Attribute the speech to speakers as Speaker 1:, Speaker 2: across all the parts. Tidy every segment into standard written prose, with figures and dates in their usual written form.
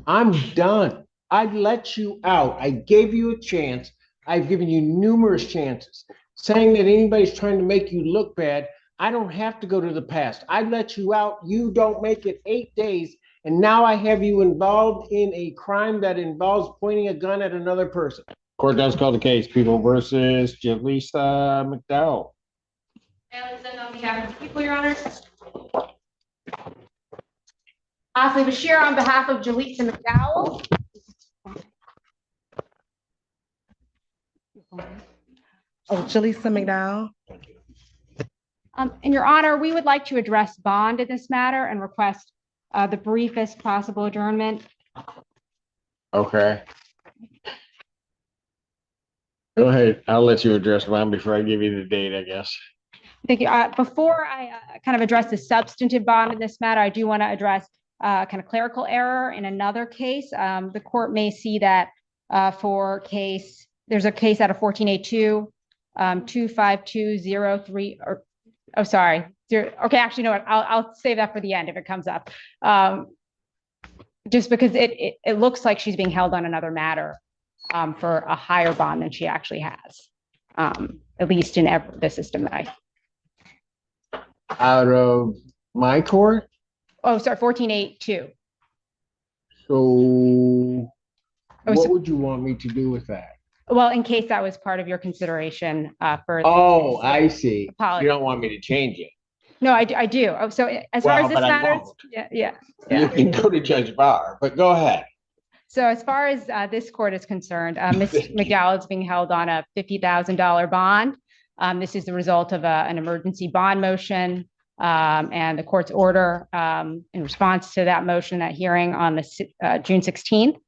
Speaker 1: I'm done. I let you out. I gave you a chance. I've given you numerous chances. Saying that anybody's trying to make you look bad, I don't have to go to the past. I let you out. You don't make it 8 days. And now I have you involved in a crime that involves pointing a gun at another person. Court does call the case. People versus Jalisa McDow.
Speaker 2: On behalf of the people, Your Honor. Asli Bashir on behalf of Jalisa McDow.
Speaker 3: Oh, Jalisa McDow.
Speaker 2: In Your Honor, we would like to address bond in this matter and request the briefest possible adjournment.
Speaker 1: Okay. Go ahead. I'll let you address bond before I give you the date, I guess.
Speaker 2: Thank you. Before I kind of address the substantive bond in this matter, I do want to address kind of clerical error in another case. The court may see that for case, there's a case out of 1482, 25203, or, oh, sorry. Okay, actually, you know what? I'll save that for the end if it comes up. Just because it looks like she's being held on another matter for a higher bond than she actually has, at least in the system that I.
Speaker 1: Out of my court?
Speaker 2: Oh, sorry, 1482.
Speaker 1: So what would you want me to do with that?
Speaker 2: Well, in case that was part of your consideration for.
Speaker 1: Oh, I see.
Speaker 2: Apology.
Speaker 1: You don't want me to change it.
Speaker 2: No, I do. Oh, so as far as this matters, yeah.
Speaker 1: You can go to Judge Barr, but go ahead.
Speaker 2: So as far as this court is concerned, Ms. McDowell is being held on a $50,000 bond. This is the result of an emergency bond motion and the court's order in response to that motion, that hearing on the June 16th.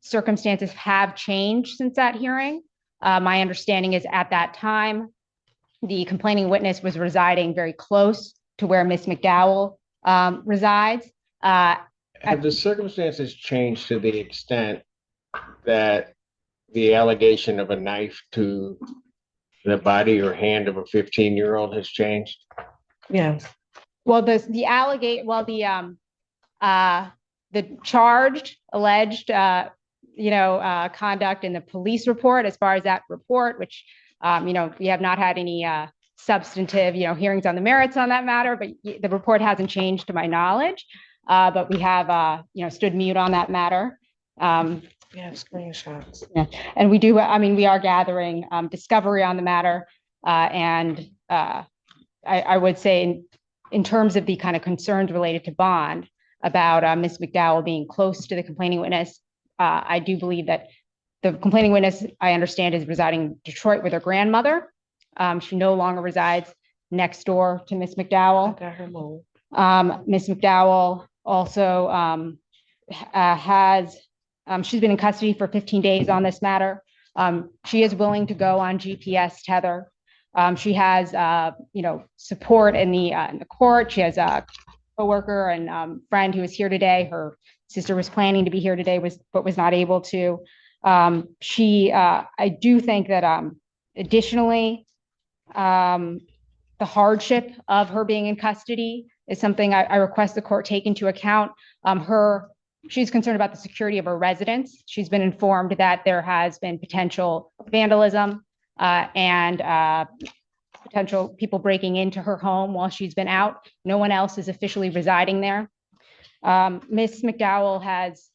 Speaker 2: Circumstances have changed since that hearing. My understanding is at that time, the complaining witness was residing very close to where Ms. McDowell resides.
Speaker 1: Have the circumstances changed to the extent that the allegation of a knife to the body or hand of a 15-year-old has changed?
Speaker 3: Yes.
Speaker 2: Well, the charged alleged conduct in the police report, as far as that report, which we have not had any substantive hearings on the merits on that matter, but the report hasn't changed to my knowledge. But we have stood mute on that matter.
Speaker 3: Yeah, screenshots.
Speaker 2: Yeah, and we do. I mean, we are gathering discovery on the matter, and I would say in terms of the kind of concerns related to bond about Ms. McDowell being close to the complaining witness, I do believe that the complaining witness, I understand, is residing in Detroit with her grandmother. She no longer resides next door to Ms. McDowell.
Speaker 3: I got her move.
Speaker 2: Ms. McDowell also she's been in custody for 15 days on this matter. She is willing to go on GPS tether. She has, support in the court. She has a coworker and friend who is here today. Her sister was planning to be here today, but was not able to. I do think that additionally, the hardship of her being in custody is something I request the court take into account. She's concerned about the security of her residence. She's been informed that there has been potential vandalism and potential people breaking into her home while she's been out. No one else is officially residing there. Ms. McDowell has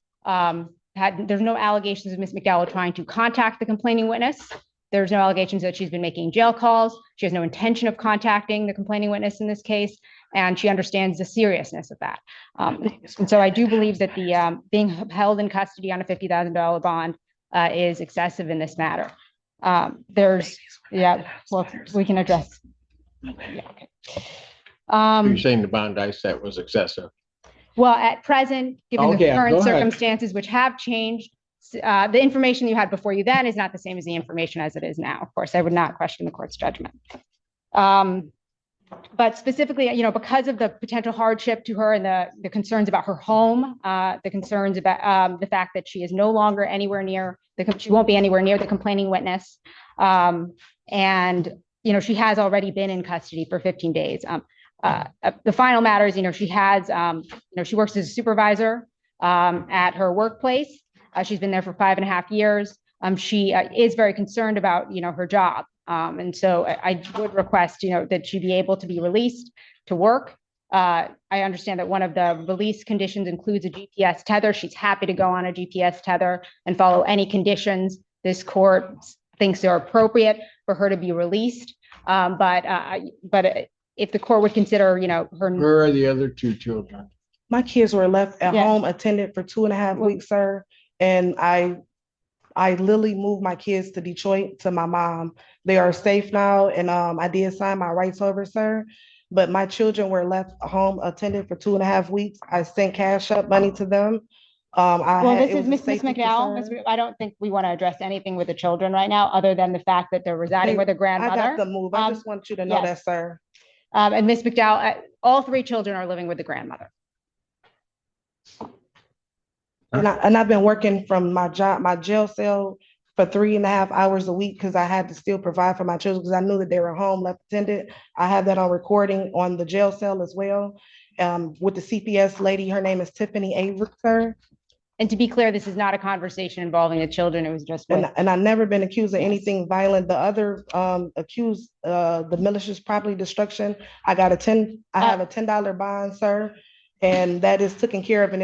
Speaker 2: there's no allegations of Ms. McDowell trying to contact the complaining witness. There's no allegations that she's been making jail calls. She has no intention of contacting the complaining witness in this case, and she understands the seriousness of that. And so I do believe that the being held in custody on a $50,000 bond is excessive in this matter. We can address. Yeah, okay.
Speaker 1: You're saying the bond I set was excessive?
Speaker 2: Well, at present, given the current circumstances, which have changed, the information you had before you then is not the same as the information as it is now. Of course, I would not question the court's judgment. But specifically, because of the potential hardship to her and the concerns about her home, the concerns about the fact that she is no longer anywhere near, she won't be anywhere near the complaining witness. And, she has already been in custody for 15 days. The final matter is, she has, she works as a supervisor at her workplace. She's been there for 5.5 years. She is very concerned about, her job. And so I would request, that she be able to be released to work. I understand that one of the release conditions includes a GPS tether. She's happy to go on a GPS tether and follow any conditions this court thinks are appropriate for her to be released. But if the court would consider, her.
Speaker 1: Where are the other 2 children?
Speaker 3: My kids were left at
Speaker 2: Yes.
Speaker 3: home attended for 2.5 weeks, sir. And I literally moved my kids to Detroit to my mom. They are safe now, and I did sign my rights over, sir. But my children were left home attended for 2.5 weeks. I sent cash up money to them.
Speaker 2: This is Miss McDowell. I don't think we want to address anything with the children right now, other than the fact that they're residing with their grandmother.
Speaker 3: I got the move. I just want you to know that, sir.
Speaker 2: And Miss McDowell, all 3 children are living with the grandmother.
Speaker 3: And I've been working from my jail cell for 3.5 hours a week because I had to still provide for my children because I knew that they were home left attended. I have that on recording on the jail cell as well. With the CPS lady, her name is Tiffany Avery, sir.
Speaker 2: And to be clear, this is not a conversation involving the children. It was just.
Speaker 3: And I've never been accused of anything violent. The other accused, the malicious property destruction, I have a $10 bond, sir, and that is taken care of. And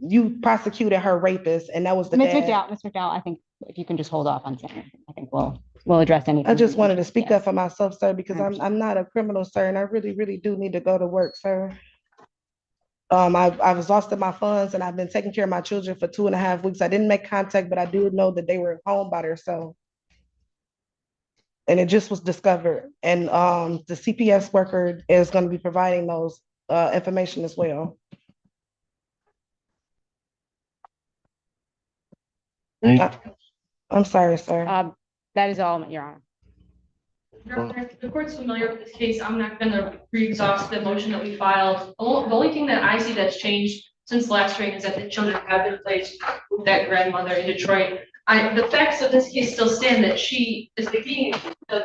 Speaker 3: you prosecuted her rapist, and that was the
Speaker 2: Ms. McDowell, I think if you can just hold off on saying, I think we'll address anything.
Speaker 3: I just wanted to speak up for myself, sir, because I'm not a criminal, sir, and I really, really do need to go to work, sir. I've exhausted my funds and I've been taking care of my children for 2.5 weeks. I didn't make contact, but I do know that they were home by themselves. And it just was discovered. And the CPS worker is going to be providing those information as well. I'm sorry, sir.
Speaker 2: That is all, Your Honor.
Speaker 4: Your Honor, if the court's familiar with this case, I'm not going to re-exhaust the motion that we filed. The only thing that I see that's changed since last hearing is that the children have been placed with that grandmother in Detroit. The facts of this case still stand that she is being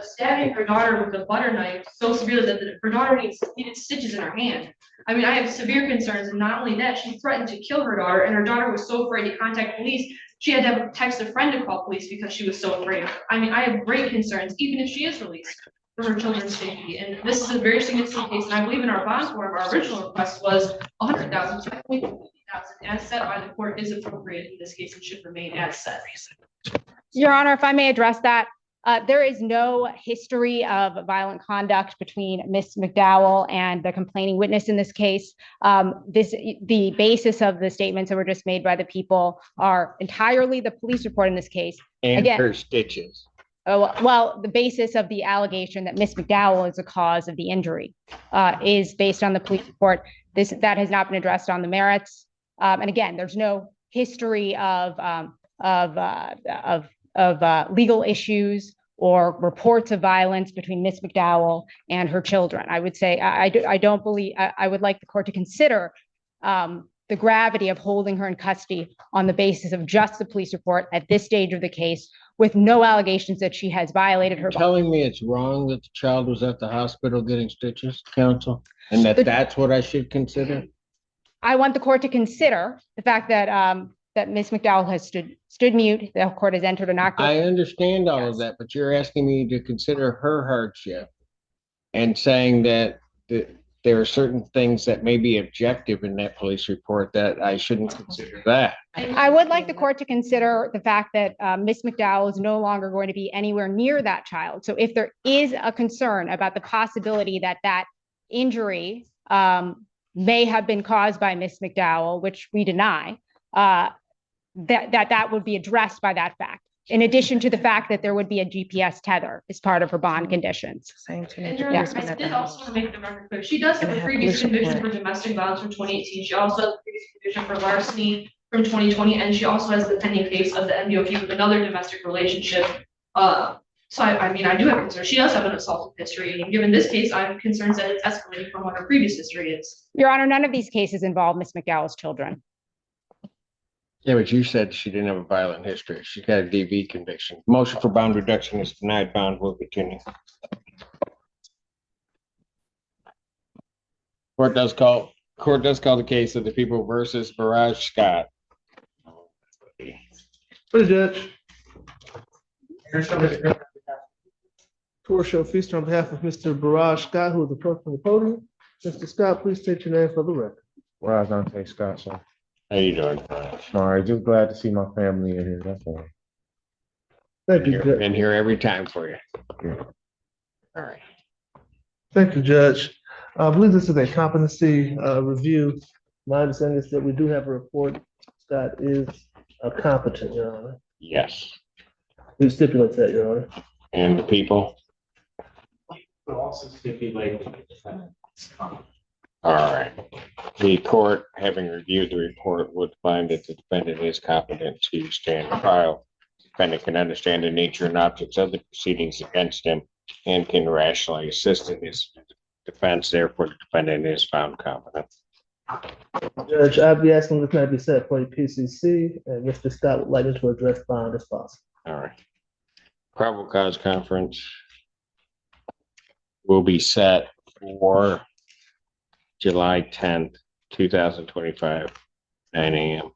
Speaker 4: stabbing her daughter with a butter knife so severely that her daughter needed stitches in her hand. I mean, I have severe concerns, and not only that, she threatened to kill her daughter, and her daughter was so afraid to contact police. She had to have text a friend to call police because she was so afraid. I mean, I have great concerns, even if she is released, for her children's safety. And this is a very significant case. And I believe in our bond form, our original request was $100,000, $50,000, as set by the court is appropriate in this case and should remain as set.
Speaker 2: Your Honor, if I may address that. There is no history of violent conduct between Ms. McDowell and the complaining witness in this case. The basis of the statements that were just made by the people are entirely the police report in this case.
Speaker 1: And
Speaker 2: again,
Speaker 1: her stitches.
Speaker 2: Well, the basis of the allegation that Ms. McDowell is the cause of the injury is based on the police report. That has not been addressed on the merits. And again, there's no history of legal issues or reports of violence between Ms. McDowell and her children. I would say, I don't believe, I would like the court to consider the gravity of holding her in custody on the basis of just the police report at this stage of the case, with no allegations that she has violated her.
Speaker 1: Telling me it's wrong that the child was at the hospital getting stitches, counsel, and that's what I should consider?
Speaker 2: I want the court to consider the fact that that Ms. McDowell has stood mute. The court has entered an act.
Speaker 1: I understand all of that, but you're asking me to consider her hardship and saying that there are certain things that may be objective in that police report that I shouldn't consider that.
Speaker 2: I would like the court to consider the fact that Ms. McDowell is no longer going to be anywhere near that child. So if there is a concern about the possibility that that injury may have been caused by Ms. McDowell, which we deny, that would be addressed by that fact, in addition to the fact that there would be a GPS tether as part of her bond conditions.
Speaker 4: And I did also make the record clear. She does have a previous conviction for domestic violence from 2018. She also has a previous conviction for larceny from 2020, and she also has the pending case of the MDOP with another domestic relationship. So I mean, I do have concerns. She does have an assault history, and given this case, I have concerns that it's escalating from what her previous history is.
Speaker 2: Your Honor, none of these cases involve Ms. McDowell's children.
Speaker 1: Yeah, but you said she didn't have a violent history. She got a DV conviction. Motion for bond reduction is denied. Bond will continue. Court does call Court does call the case of the people versus Barrage Scott.
Speaker 5: For the judge. Tour show feast on behalf of Mr. Barrage Scott, who is approaching the podium. Mr. Scott, please state your name for the record.
Speaker 6: Well, Dante Scott, sir.
Speaker 1: How you doing, Barrage?
Speaker 6: All right, just glad to see my family in here. That's all.
Speaker 5: Thank you, Judge.
Speaker 1: Been here every time for you.
Speaker 6: Yeah.
Speaker 1: All right.
Speaker 5: Thank you, Judge. I believe this is a competency review. My understanding is that we do have a report. Scott is competent, Your Honor.
Speaker 1: Yes.
Speaker 5: We stipulate that, Your Honor.
Speaker 1: And the people?
Speaker 7: But also stipulate.
Speaker 1: All right. The court, having reviewed the report, would find that the defendant is competent to stand trial. Defendant can understand the nature and objects of the proceedings against him and can rationally assist in his defense. Therefore, the defendant is found competent.
Speaker 5: Judge, I'd be asking this matter be set for a PCC, and Mr. Scott would like me to address bond as possible.
Speaker 1: All right. Probable cause conference will be set for July 10th, 2025, 9 a.m.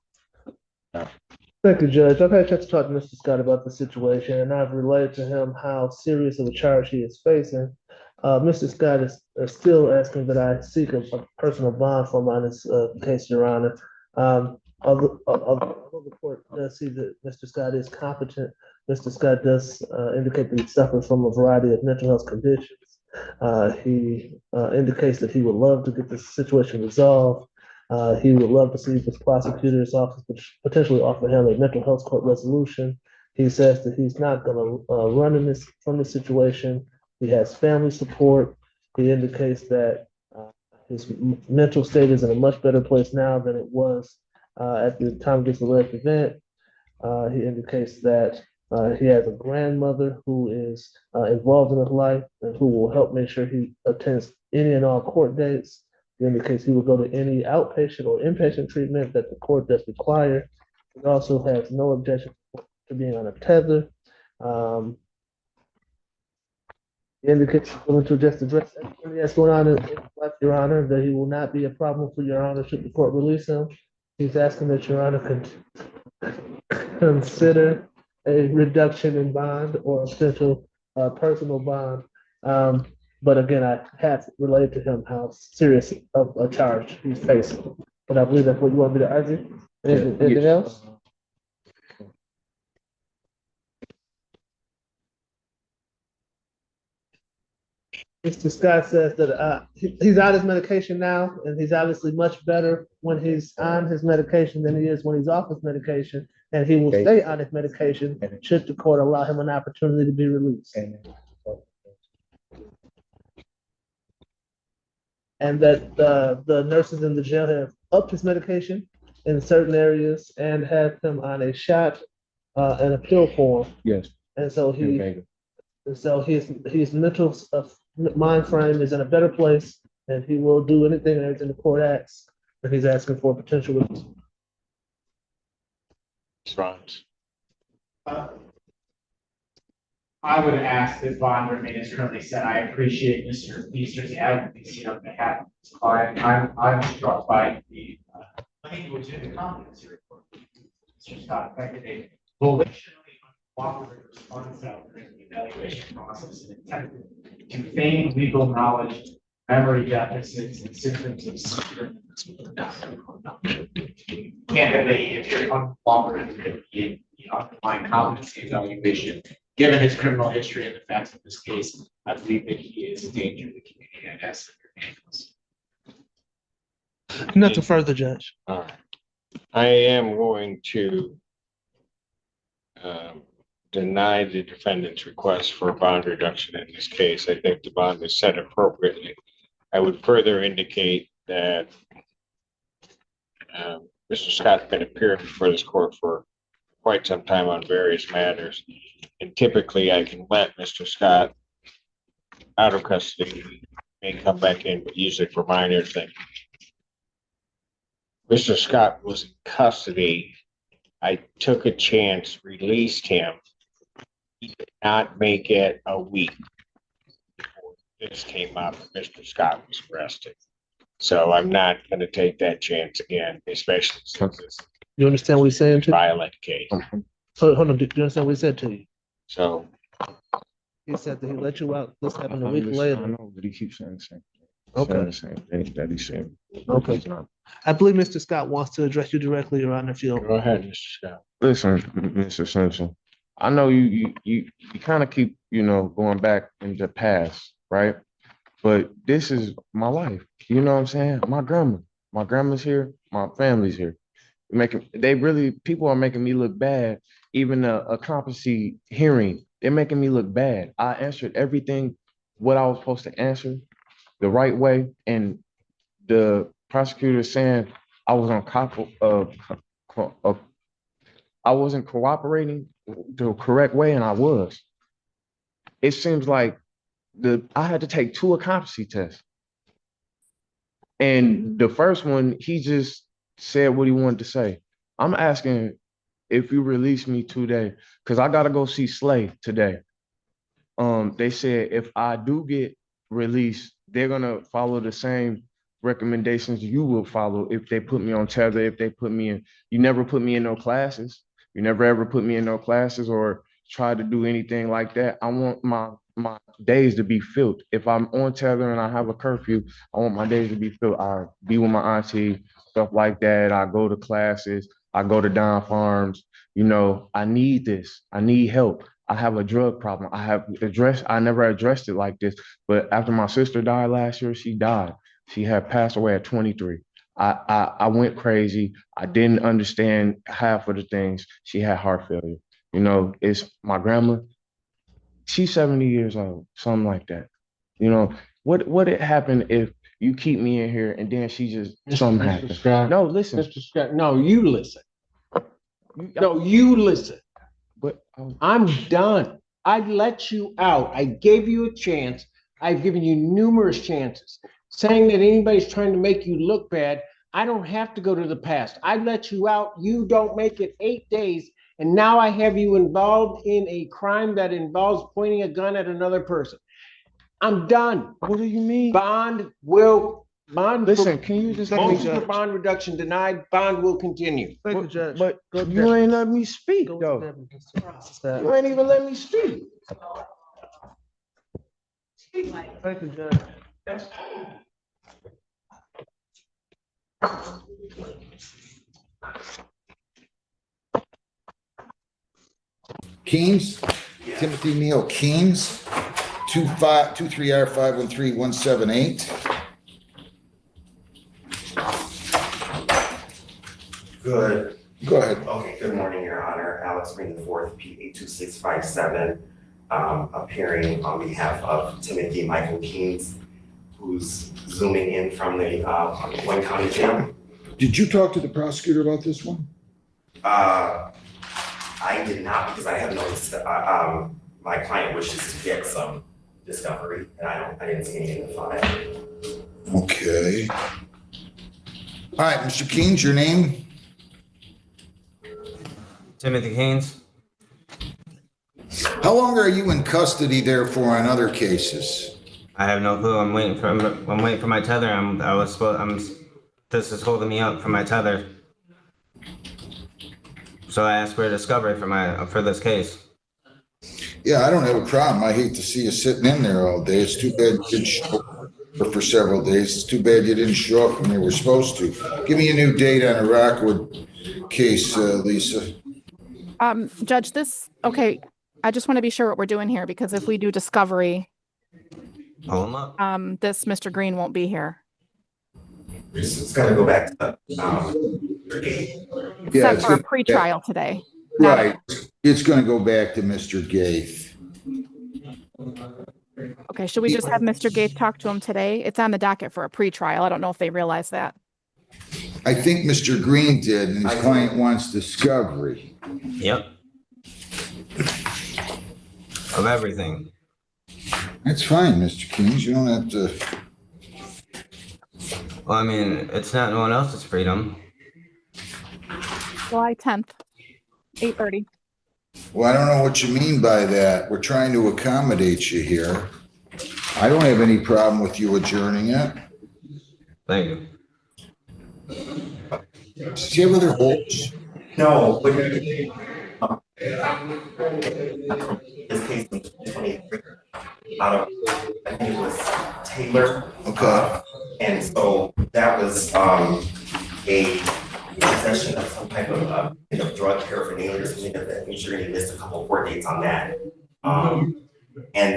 Speaker 5: Thank you, Judge. I've had a chance to talk to Mr. Scott about the situation, and I've relayed to him how serious of a charge he is facing. Mr. Scott is still asking that I seek a personal bond for him on this case, Your Honor. Although the court does see that Mr. Scott is competent, Mr. Scott does indicate that he suffers from a variety of mental health conditions. He indicates that he would love to get this situation resolved. He would love to see his prosecutor's office potentially offer him a mental health court resolution. He says that he's not going to run from this situation. He has family support. He indicates that his mental state is in a much better place now than it was at the time of this alleged event. He indicates that he has a grandmother who is involved in his life and who will help make sure he attends any and all court dates. He indicates he will go to any outpatient or inpatient treatment that the court does require. He also has no objection to being on a tether. He indicates he's willing to just address everything that's going on in his life, Your Honor, that he will not be a problem for Your Honor should the court release him. He's asking that Your Honor consider a reduction in bond or a potential personal bond. But again, I have relayed to him how serious of a charge he's facing. But I believe that's what you want me to argue. Anything else? Mr. Scott says that he's on his medication now, and he's obviously much better when he's on his medication than he is when he's off his medication, and he will stay on his medication should the court allow him an opportunity to be released. And that the nurses in the jail have upped his medication in certain areas and have him on a shot and a pill form.
Speaker 6: Yes.
Speaker 5: And so his mental mind frame is in a better place, and he will do anything and everything the court asks, but he's asking for potential release.
Speaker 1: Response.
Speaker 7: I would ask that bond remain as currently set. I appreciate Mr. Feaster's advocacy on behalf of his client. I'm struck by the, I think it was in the competency report. Mr. Scott affected a volitionally uncooperative response out during the evaluation process and attempted to feign legal knowledge, memory deficits, and symptoms of severe. Candidly, if you're uncooperative in the underlying competency evaluation, given his criminal history and the facts of this case, I believe that he is a danger to the community and has severe.
Speaker 5: Nothing further, Judge.
Speaker 1: All right. I am going to deny the defendant's request for a bond reduction in this case. I think the bond is set appropriately. I would further indicate that Mr. Scott's been appearing before this court for quite some time on various matters. And typically I can let Mr. Scott out of custody, may come back in, but usually for minor things. Mr. Scott was in custody. I took a chance, released him. He did not make it a week before this came up. Mr. Scott was arrested. So I'm not gonna take that chance again, especially since it's
Speaker 5: You understand what he's saying
Speaker 1: a
Speaker 5: to you?
Speaker 1: violent case.
Speaker 5: Hold on, do you understand what he said to you?
Speaker 1: So
Speaker 5: He said that he let you out. This happened a
Speaker 6: I
Speaker 5: week
Speaker 6: understand. I
Speaker 5: later.
Speaker 6: know, but he keeps saying the same thing.
Speaker 5: Okay.
Speaker 6: Saying the same thing that he said.
Speaker 5: Okay.
Speaker 6: He's not.
Speaker 5: I believe Mr. Scott wants to address you directly, Your Honor, if you
Speaker 1: go ahead, Mr. Scott.
Speaker 6: Listen, Mr. Simpson, I know you kind of keep, going back in the past, right? But this is my life. You know what I'm saying? My grandma's here, my family's here. People are making me look bad. Even a competency hearing, they're making me look bad. I answered everything what I was supposed to answer the right way, and the prosecutor saying I was on I wasn't cooperating the correct way, and I was. It seems like I had to take 2 competency tests. And the first one, he just said what he wanted to say. I'm asking if you release me today, because I gotta go see Slay today. They said if I do get released, they're gonna follow the same recommendations you will follow if they put me on tether, if they put me in, you never put me in no classes. You never ever put me in no classes or try to do anything like that. I want my days to be filled. If I'm on tether and I have a curfew, I want my days to be filled. I be with my auntie, stuff like that. I go to classes. I go to Don Farms. I need this. I need help. I have a drug problem. I never addressed it like this. But after my sister died last year, she died. She had passed away at 23. I went crazy. I didn't understand half of the things. She had heart failure. It's my grandma. She's 70 years old, something like that. What it happen if you keep me in here and then she just something
Speaker 1: Mr.
Speaker 6: happens?
Speaker 1: Scott,
Speaker 6: No, listen.
Speaker 1: Mr. Scott, no, you listen. No, you listen.
Speaker 6: But
Speaker 1: I'm done. I let you out. I gave you a chance. I've given you numerous chances. Saying that anybody's trying to make you look bad, I don't have to go to the past. I let you out. You don't make it 8 days. And now I have you involved in a crime that involves pointing a gun at another person. I'm done.
Speaker 6: what do you mean?
Speaker 1: Listen,
Speaker 6: Can you just let me
Speaker 1: motion for bond reduction denied, bond will continue.
Speaker 5: Thank you, Judge.
Speaker 6: But
Speaker 5: Go to
Speaker 6: you
Speaker 5: that.
Speaker 6: ain't let me speak
Speaker 5: Go
Speaker 6: though.
Speaker 5: to that, Mr. Scott.
Speaker 6: You ain't even let me speak.
Speaker 5: Thank you, Judge.
Speaker 8: Keynes, Timothy Neal Keynes, 23R513178.
Speaker 9: Good.
Speaker 8: Go ahead.
Speaker 9: Okay, good morning, Your Honor. Alex Green IV, P82657, appearing on behalf of Timothy Michael Keynes, who's zooming in from the Wayne County Jail.
Speaker 8: Did you talk to the prosecutor about this one?
Speaker 9: I did not, because I have noticed that my client wishes to get some discovery, and I didn't see anything in the file.
Speaker 8: Okay. All right, Mr. Keynes, your name?
Speaker 10: Timothy Haynes.
Speaker 8: How long are you in custody there for on other cases?
Speaker 10: I have no clue. I'm waiting for my tether. This is holding me up for my tether. So I asked for a discovery for this case.
Speaker 8: Yeah, I don't have a problem. I hate to see you sitting in there all day. It's too bad you didn't show up for several days. It's too bad you didn't show up when you were supposed to. Give me a new date on the Rockwood case, Lisa.
Speaker 11: Judge, okay, I just want to be sure what we're doing here, because if we do discovery,
Speaker 10: Hold him up.
Speaker 11: this Mr. Green won't be here.
Speaker 9: It's gonna go back to
Speaker 8: Yeah,
Speaker 11: Set for a pretrial today.
Speaker 8: right. It's going to go back to Mr. Gaith.
Speaker 11: Okay, should we just have Mr. Gates talk to him today? It's on the docket for a pretrial. I don't know if they realize that.
Speaker 8: I think Mr. Green did, and his client wants discovery.
Speaker 10: Yep. Of everything.
Speaker 8: That's fine, Mr. Keynes. You don't have to.
Speaker 10: Well, I mean, it's not no one else's freedom.
Speaker 11: July 10th, 8:30.
Speaker 8: Well, I don't know what you mean by that. We're trying to accommodate you here. I don't have any problem with you adjourning it.
Speaker 10: Thank you.
Speaker 8: Does he have other holes?
Speaker 9: No, but this case in 2023 out of, I think it was Taylor.
Speaker 8: Okay.
Speaker 9: And so that was a possession of some type of drug paraphernalia or something of that nature, and he missed a couple of court dates on that. And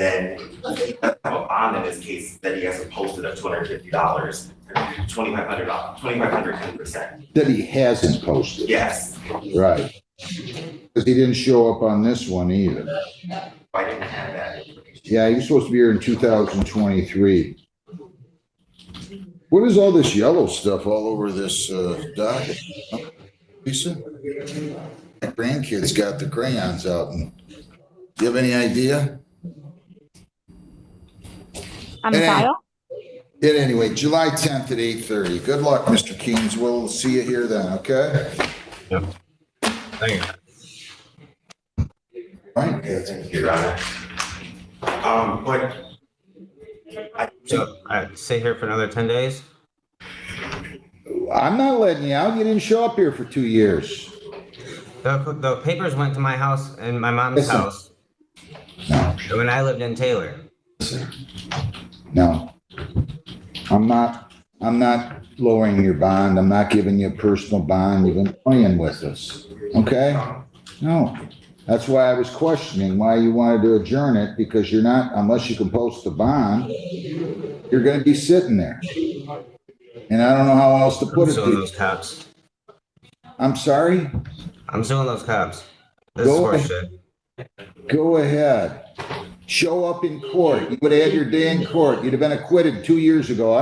Speaker 9: then he does have a bond in this case that he hasn't posted of $250, $2,500, 10%.
Speaker 8: That he hasn't posted.
Speaker 9: Yes,
Speaker 8: Right. Because he didn't show up on this one either.
Speaker 9: I didn't have that.
Speaker 8: Yeah, he was supposed to be here in 2023. What is all this yellow stuff all over this docket? Lisa? My grandkids got the crayons out. And do you have any idea?
Speaker 11: On the file?
Speaker 8: Anyway, July 10th at 8:30. Good luck, Mr. Keynes. We'll see you here then, okay?
Speaker 10: Yep. Thank you.
Speaker 8: Right.
Speaker 9: Okay, thank you, Your Honor. But
Speaker 10: So I stay here for another 10 days?
Speaker 8: I'm not letting you out. You didn't show up here for 2 years.
Speaker 10: The papers went to my house and my mom's
Speaker 8: Listen.
Speaker 10: house
Speaker 8: No,
Speaker 10: when I lived in Taylor.
Speaker 8: no. I'm not lowering your bond. I'm not giving you a personal bond. You've been playing with us. Okay? No. That's why I was questioning why you wanted to adjourn it, because you're not, unless you can post a bond, you're gonna be sitting there. And I don't know how else to
Speaker 10: I'm
Speaker 8: put it
Speaker 10: suing
Speaker 8: to
Speaker 10: those
Speaker 8: you.
Speaker 10: cops.
Speaker 8: I'm sorry?
Speaker 10: I'm suing those cops. This is
Speaker 8: Go ahead.
Speaker 10: horseshit.
Speaker 8: Go ahead. Show up in court. You would have had your day in court. You'd have been acquitted 2 years ago.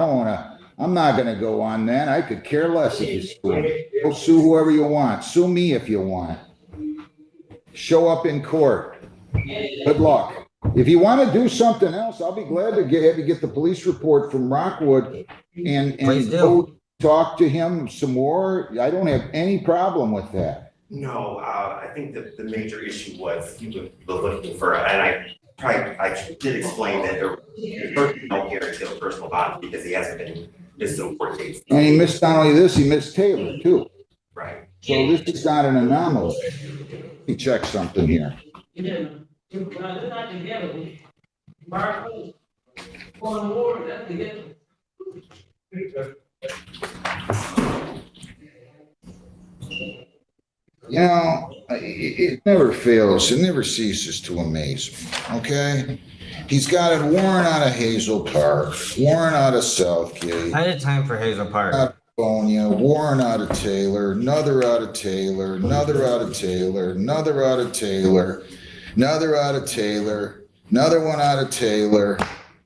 Speaker 8: I'm not gonna go on that. I could care less if you sue. Go sue whoever you want. Sue me if you want. Show up in court. Good luck. If you want to do something else, I'll be glad to have you get the police report from Rockwood and
Speaker 10: Please do.
Speaker 8: go talk to him some more. I don't have any problem with that.
Speaker 9: no, I think that the major issue was he was looking for, and I did explain that there was no guarantee of personal bond because he hasn't been missing court dates.
Speaker 8: And he missed not only this, he missed Taylor too.
Speaker 9: Right.
Speaker 8: So this is not an anomaly. Let me check something here. You know, it never fails, it never ceases to amaze me, okay? He's got it worn out of Hazel Park, worn out of Southgate,
Speaker 10: I had time for Hazel Park.
Speaker 8: California, worn out of Taylor, another out of Taylor, another out of Taylor, another out of Taylor, another out of Taylor, another one out of Taylor.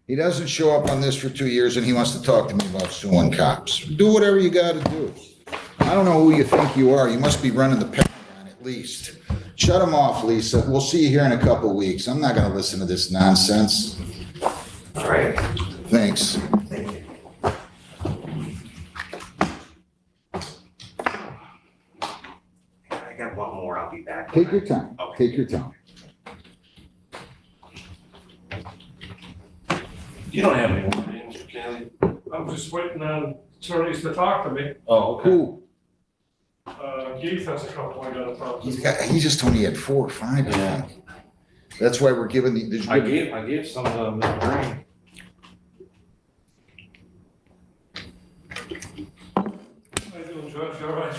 Speaker 8: He doesn't show up on this for 2 years and he wants to talk to me about suing cops. Do whatever you gotta do. I don't know who you think you are. You must be running the Pentagon at least. Shut him off, Lisa. We'll see you here in a couple of weeks. I'm not gonna listen to this nonsense.
Speaker 9: All right.
Speaker 8: Thanks.
Speaker 9: Thank you. I got one more. I'll be back.
Speaker 8: Take your time.
Speaker 9: Okay.
Speaker 8: Take your time.
Speaker 12: You don't have any more names, Kelly. I'm just waiting on attorneys to talk to me.
Speaker 8: Oh, who?
Speaker 12: Keith has a couple I gotta talk to.
Speaker 8: He just told me he had 4 or 5 of them. That's why we're giving the.
Speaker 12: I gave some of them to Green. How you doing, Judge? You all right?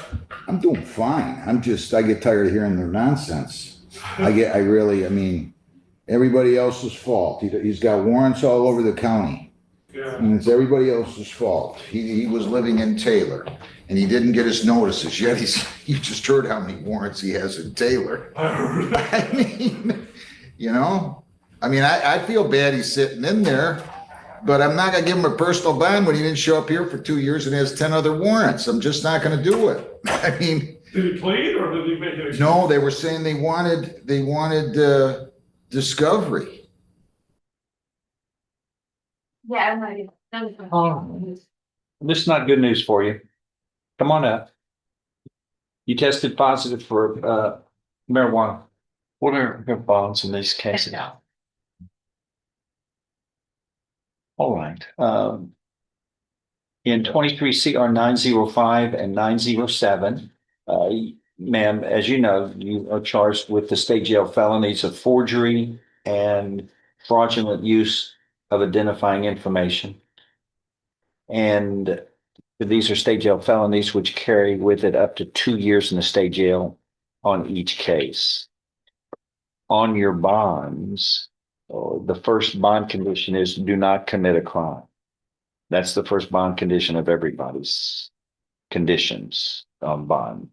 Speaker 8: I'm doing fine. I get tired of hearing their nonsense. I mean, everybody else's fault. He's got warrants all over the county.
Speaker 12: Yeah.
Speaker 8: And it's everybody else's fault. He was living in Taylor and he didn't get his notices yet. You just heard how many warrants he has in Taylor. I mean, I feel bad he's sitting in there, but I'm not gonna give him a personal bond when he didn't show up here for 2 years and has 10 other warrants. I'm just not gonna do it. I mean.
Speaker 12: Did he plead or did he make it?
Speaker 8: No, they were saying they wanted discovery.
Speaker 4: Yeah,
Speaker 13: This is not good news for you. Come on up. You tested positive for marijuana. What are your bonds in these cases? All right. In 23 CR 905 and 907, ma'am, as you know, you are charged with the state jail felonies of forgery and fraudulent use of identifying information. And these are state jail felonies which carry with it up to 2 years in the state jail on each case. On your bonds, the first bond condition is do not commit a crime. That's the first bond condition of everybody's conditions on bond.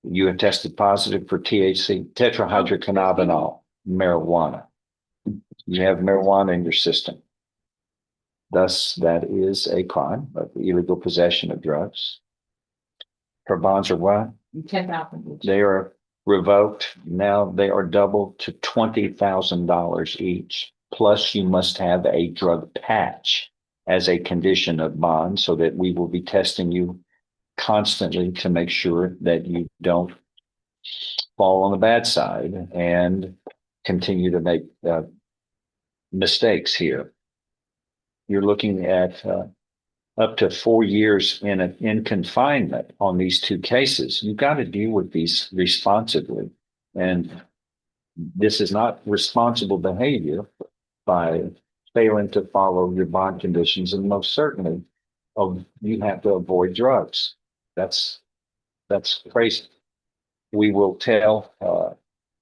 Speaker 13: You have tested positive for THC, tetrahydrocannabinol, marijuana. You have marijuana in your system. Thus, that is a crime of illegal possession of drugs. Her bonds are what?
Speaker 14: 10,000.
Speaker 13: They are revoked. Now they are doubled to $20,000 each. Plus, you must have a drug patch as a condition of bond so that we will be testing you constantly to make sure that you don't fall on the bad side and continue to make mistakes here. You're looking at up to 4 years in confinement on these two cases. You've got to deal with these responsibly. And this is not responsible behavior by failing to follow your bond conditions. And most certainly, you have to avoid drugs. That's crazy. We will tell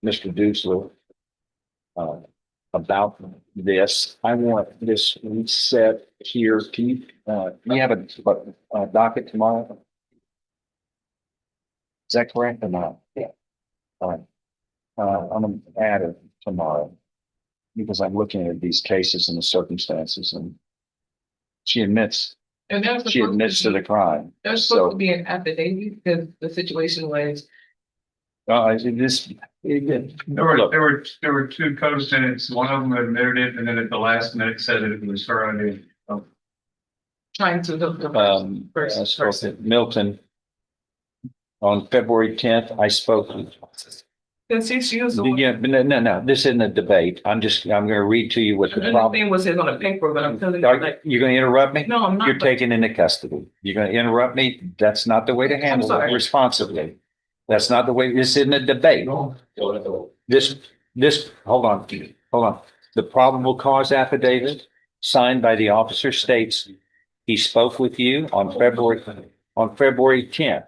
Speaker 13: Mr. Dusler about this. I want this set here. Can you have a docket tomorrow? Is that correct or not? Yeah. All right. I'm gonna add it tomorrow because I'm looking at these cases and the circumstances, and she admits to the crime.
Speaker 14: There's supposed to be an affidavit because the situation was.
Speaker 12: There were two co-defendants. One of them admitted it, and then at the last minute said that it was her idea.
Speaker 14: Trying to hook them
Speaker 13: Milton. On February 10th, I spoke.
Speaker 14: Because she was the
Speaker 13: Yeah, no, this isn't a debate. I'm going to read to you what the problem.
Speaker 14: thing was on a paper, but I'm telling you,
Speaker 13: You're going to interrupt me?
Speaker 14: no, I'm not.
Speaker 13: You're taken into custody. You're going to interrupt me? That's not the way to handle it responsibly. That's not the way. This isn't a debate. This, hold on. The probable cause affidavit signed by the officer states he spoke with you on February 10th.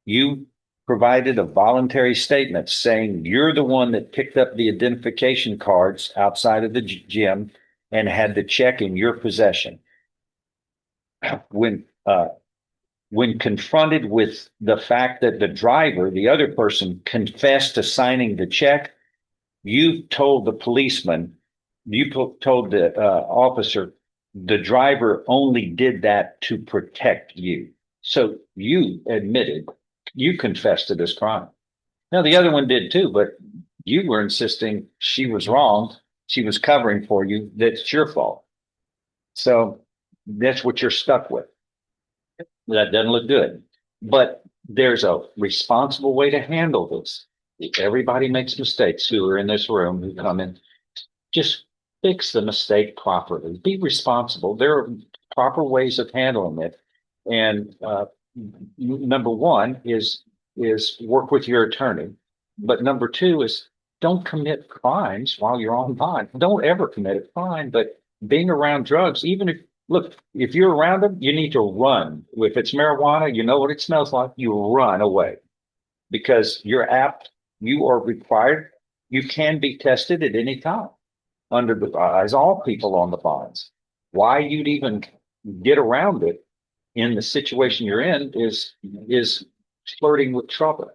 Speaker 13: You provided a voluntary statement saying you're the one that picked up the identification cards outside of the gym and had the check in your possession. When confronted with the fact that the driver, the other person, confessed to signing the check, you told the policeman, told the officer, the driver only did that to protect you. So you admitted, you confessed to this crime. Now, the other one did too, but you were insisting she was wrong. She was covering for you. That's your fault. So that's what you're stuck with. That doesn't look good. But there's a responsible way to handle this. Everybody makes mistakes who are in this room, who come in. Just fix the mistake properly. Be responsible. There are proper ways of handling it. And number one is work with your attorney. But number two is don't commit crimes while you're on bond. Don't ever commit a crime, but being around drugs, even if you're around them, you need to run. If it's marijuana, you know what it smells like, you run away because you are required. You can be tested at any time under the eyes, all people on the bonds. Why you'd even get around it in the situation you're in is flirting with trouble.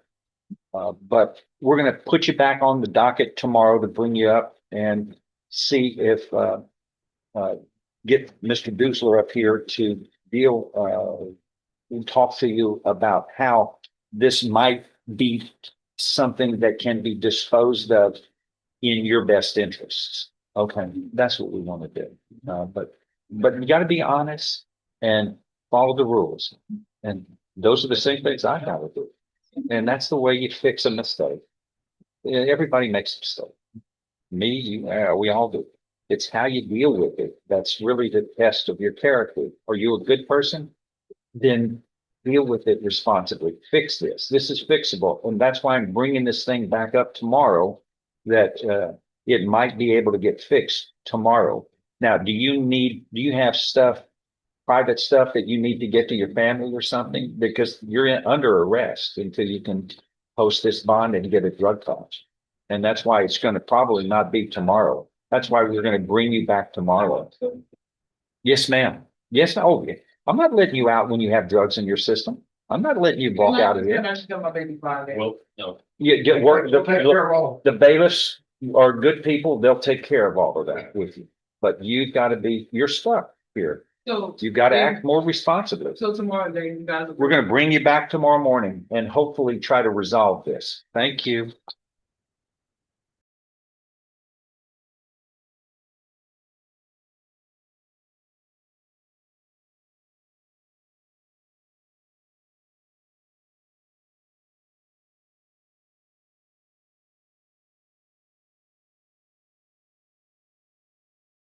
Speaker 13: But we're going to put you back on the docket tomorrow to bring you up and see if get Mr. Dusler up here to deal and talk to you about how this might be something that can be disposed of in your best interests. Okay, that's what we want to do. But you got to be honest and follow the rules. And those are the same things I got to do. And that's the way you fix a mistake. Everybody makes a mistake. Me, you, we all do. It's how you deal with it. That's really the test of your character. Are you a good person? Then deal with it responsibly. Fix this. This is fixable. And that's why I'm bringing this thing back up tomorrow, that it might be able to get fixed tomorrow. Now, do you have stuff, private stuff that you need to get to your family or something? Because you're under arrest until you can post this bond and get a drug charge. And that's why it's going to probably not be tomorrow. That's why we're going to bring you back tomorrow. Yes, ma'am. Yes. Oh, yeah. I'm not letting you out when you have drugs in your system. I'm not letting you walk out of here.
Speaker 12: Well, no.
Speaker 13: You get work. The bailiffs are good people. They'll take care of all of that with you. But you've got to be, you're stuck here.
Speaker 14: So
Speaker 13: You've got to act more responsibly.
Speaker 14: So tomorrow, then you guys.
Speaker 13: We're going to bring you back tomorrow morning and hopefully try to resolve this. Thank you.